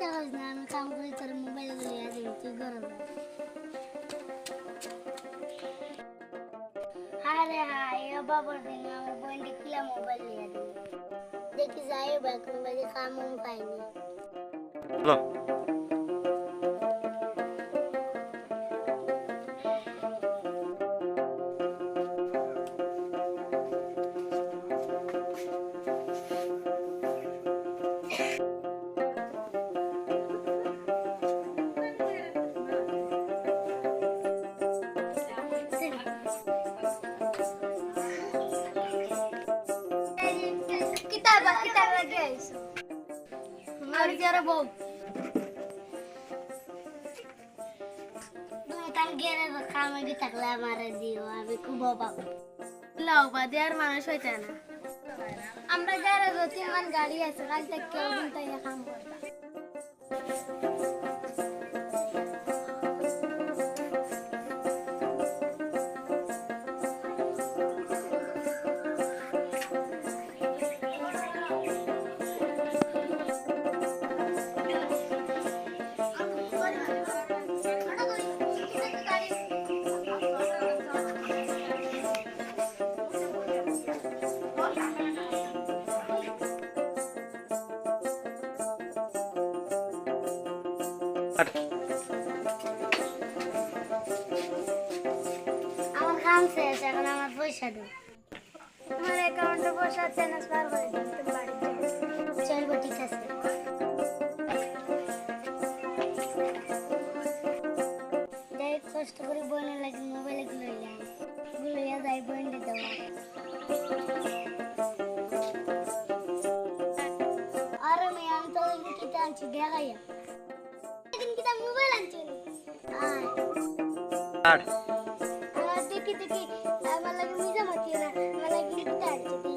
দেখাস না আমি কাম করি তোর মোবাইল লইয়া দিবি তুই ঘরে যা আরে হাই বাবার দিন আমার বন্ধু কিলা মোবাইল লইয়া দিবি দেখি যাই ব্যাগ মোবাইলে কাম পাইনি হ্যালো किताब लगे आइसो हमारी जरा बो তুমি তান গেরে খামে কি থাকলে আমারে দিও আমি খুব অবাক লাও বাদে আর মানুষ হইতে না আমরা যারা গতি মান গাড়ি আছে কাল থেকে কেউ দিন তাই কাম করতা আমার কাম শেষ এখন আমার পয়সা দাও আমার অ্যাকাউন্টে পয়সা ট্রান্সফার করে দিন তুমি বাড়িতে চলবো ঠিক আছে যাই কষ্ট করে বনে লাগে মোবাইলে গুলোইয়া যাই বনে দেওয়া আর আমি তো কিতা আনছি দেখাইয়া কিতা মোবাইল আনছি আর দেখি আমার লাগে মিজা মতি না আমার লাগে কিতা আনছি